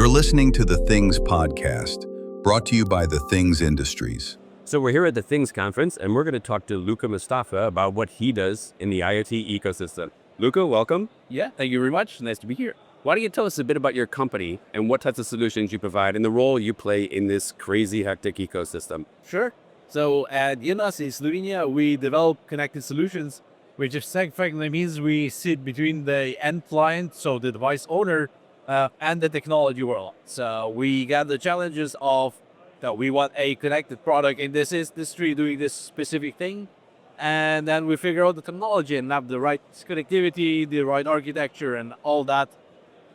You're listening to the Things Podcast, brought to you by the Things Industries. So we're here at the Things Conference, and we're going to talk to Luka Mustafa about what he does in the IoT ecosystem. Luka, welcome. Yeah, thank you very much. Nice to be here. Why don't you tell us a bit about your company and what types of solutions you provide and the role you play in this crazy, hectic ecosystem? Sure. So at IRNAS in Slovenia, we develop connected solutions, which effectively means we sit between the end client, so the device owner, and the technology world. So we got the challenges of that we want a connected product in this industry doing this specific thing. And then we figure out the technology and have the right connectivity, the right architecture and all that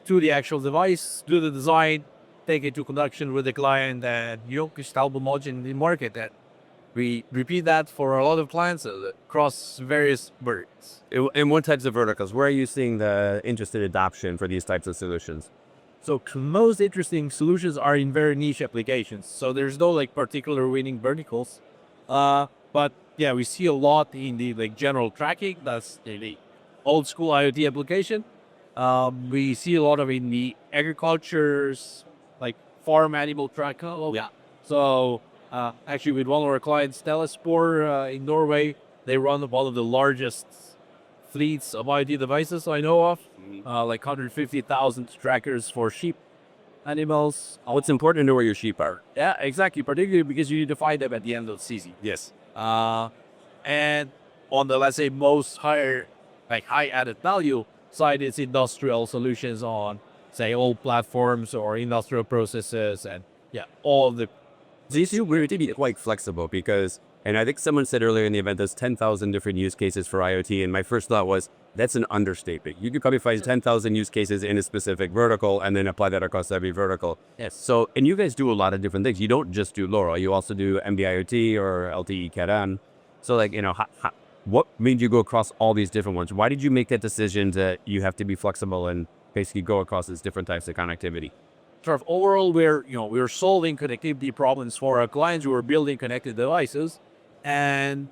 to the actual device, do the design, take it to production with the client, and start launching the market. And we repeat that for a lot of clients across various verticals. In what types of verticals? Where are you seeing the interested adoption for these types of solutions? So most interesting solutions are in very niche applications. So there's no particular winning verticals. But yeah, we see a lot in the general tracking. That's the old school IoT application. We see a lot of in the agriculture's farm animal tracking. Oh yeah. So actually with one of our clients, Telespor in Norway, they run one of the largest fleets of IoT devices I know of, 150,000 trackers for sheep animals. Oh, it's important to know where your sheep are. Yeah, exactly. Particularly because you need to find them at the end of the season. Yes. And on the, let's say, most high added value side, it's industrial solutions on, say, old platforms or industrial processes and all of the. So you see, we're to be quite flexible because, and I think someone said earlier in the event, there's 10,000 different use cases for IoT. And my first thought was, that's an understatement. You could probably find 10,000 use cases in a specific vertical and then apply that across every vertical. Yes. So, and you guys do a lot of different things. You don't just do LoRa, you also do NB-IoT or LTE-M. So what made you go across all these different ones? Why did you make that decision that you have to be flexible and basically go across these different types of connectivity? Sort of overall, we're solving connectivity problems for our clients who are building connected devices, and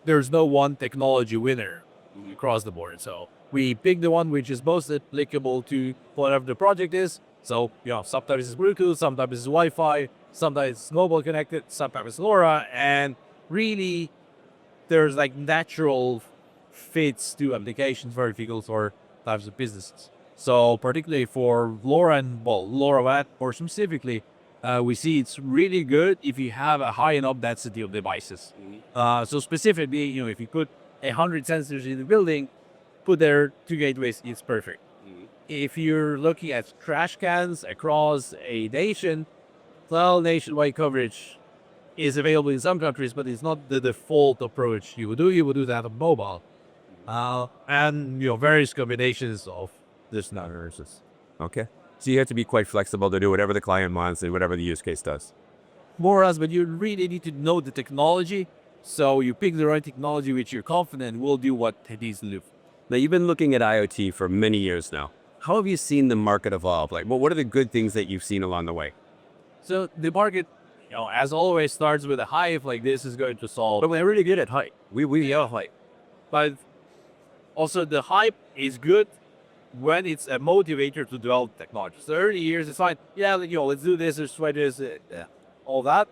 there's no one technology winner across the board. So we pick the one which is most applicable to whatever the project is. So sometimes it's Bluetooth, sometimes it's Wi-Fi, sometimes it's mobile connected, sometimes it's LoRa, and really there's natural fits to applications, verticals, or types of businesses. So particularly for LoRa and LoRaWAN, or specifically, we see it's really good if you have a high enough density of devices. So specifically, if you put 100 sensors in the building, put there 2 gateways, it's perfect. If you're looking at trash cans across a nation, well, nationwide coverage is available in some countries, but it's not the default approach you would do. You would do that on mobile. And various combinations of this numbers. Okay. So you have to be quite flexible to do whatever the client wants and whatever the use case does. More or less, but you really need to know the technology. So you pick the right technology which you're confident will do what it needs to do. Now, you've been looking at IoT for many years now. How have you seen the market evolve? What are the good things that you've seen along the way? So the market, as always, starts with a hype, this is going to solve. But we're really good at hype. We are hype. But also the hype is good when it's a motivator to develop technology. So early years, it's fine. Yeah, let's do this, let's try this, all that.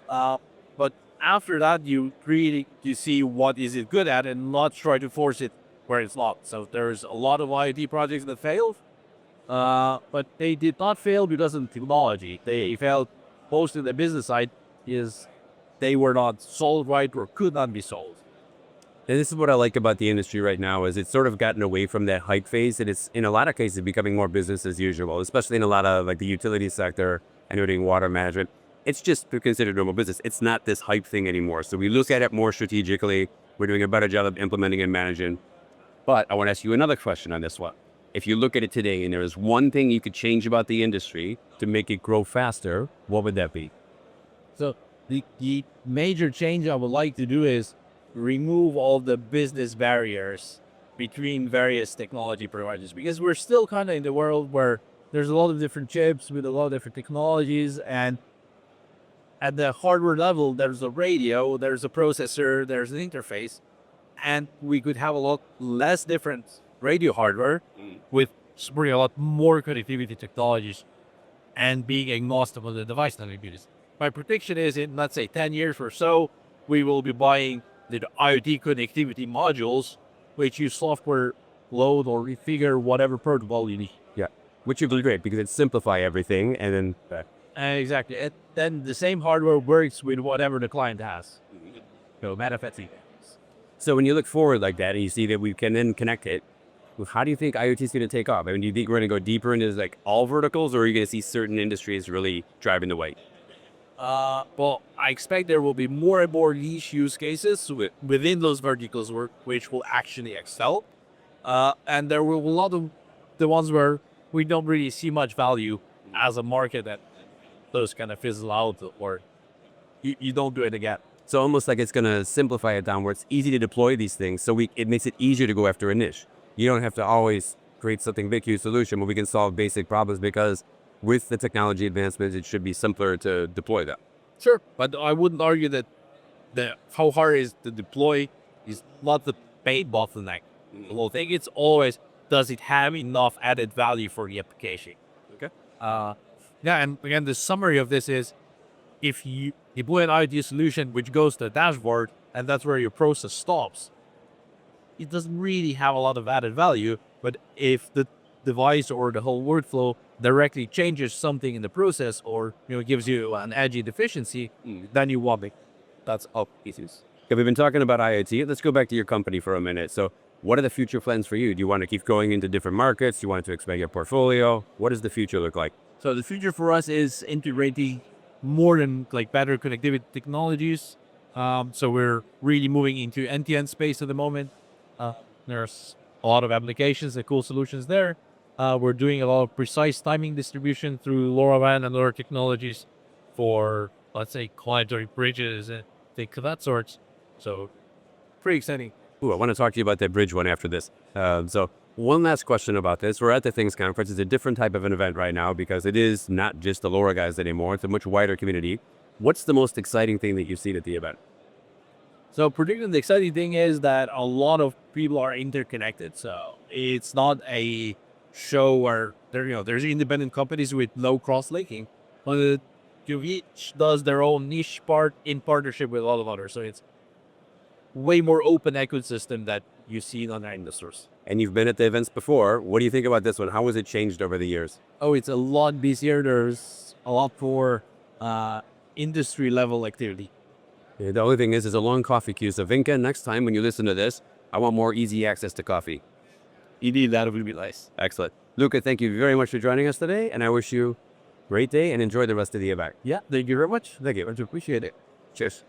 But after that, you see what is it good at and not try to force it where it's not. So there's a lot of IoT projects that failed, but they did not fail because of the technology. They failed most in the business side is they were not sold right or could not be sold. And this is what I like about the industry right now is it's sort of gotten away from that hype phase and it's in a lot of cases becoming more business as usual, especially in a lot of the utility sector and doing water management. It's just considered normal business. It's not this hype thing anymore. So we look at it more strategically. We're doing a better job of implementing and managing. But I want to ask you another question on this one. If you look at it today and there is one thing you could change about the industry to make it grow faster, what would that be? So the major change I would like to do is remove all the business barriers between various technology providers, because we're still kind of in the world where there's a lot of different chips with a lot of different technologies, and at the hardware level there's a radio, there's a processor, there's an interface, and we could have a lot less different radio hardware with supporting a lot more connectivity technologies and being agnostic on the device technologies. My prediction is in, let's say, 10 years or so, we will be buying the IoT connectivity modules, which use software load or refigure whatever protocol you need. Yeah, which would be great because it simplify everything, and then Exactly. And then the same hardware works with whatever the client has. So manifesting. so when you look forward like that and you see that we can then connect it, well, how do you think IoT is going to take off? I mean, do you think we're going to go deeper into like all verticals, or are you going to see certain industries really driving the way? Well, I expect there will be more and more niche use cases within those verticals which will actually excel. And there will be a lot of the ones where we don't really see much value as a market that those kind of fizzle out or you don't do it again. So almost like it's going to simplify it down where it's easy to deploy these things. So it makes it easier to go after a niche. You don't have to always create something big, huge solution, but we can solve basic problems because with the technology advancements, it should be simpler to deploy them. Sure. But I wouldn't argue that how hard it is to deploy is not the main bottleneck. The whole thing, it's always, does it have enough added value for the application? Okay. Yeah, and again, the summary of this is, if you deploy an IoT solution which goes to the dashboard, and that's where your process stops, it doesn't really have a lot of added value. But if the device or the whole workflow directly changes something in the process, or gives you an edgy deficiency, then you want it. That's all issues. Okay, we've been talking about IoT. Let's go back to your company for a minute. So what are the future plans for you? Do you want to keep going into different markets? Do you want to expand your portfolio? What does the future look like? So the future for us is integrating more than like better connectivity technologies. So we're really moving into end-to-end space at the moment. There's a lot of applications and cool solutions there. We're doing a lot of precise timing distribution through LoRaWAN and other technologies for, let's say, planetary bridges and things of that sort. So pretty exciting. Ooh, I want to talk to you about that bridge one after this. So one last question about this. We're at the Things Conference. It's a different type of an event right now because it is not just the LoRa guys anymore. It's a much wider community. What's the most exciting thing that you've seen at the event? So predicting the exciting thing is that a lot of people are interconnected. So it's not a show where there's independent companies with no cross-linking, but each does their own niche part in partnership with a lot of others. So it's way more open ecosystem that you see in other industries. And you've been at the events before. What do you think about this one? How has it changed over the years? Oh, it's a lot busier. There's a lot more industry level activity. Yeah, the only thing is, there's a long coffee queue. So Vinka, next time when you listen to this, I want more easy access to coffee. Indeed, that would be nice. Excellent. Luka, thank you very much for joining us today, and I wish you a great day and enjoy the rest of the event. Yeah, thank you very much. Thank you. I appreciate it. Cheers.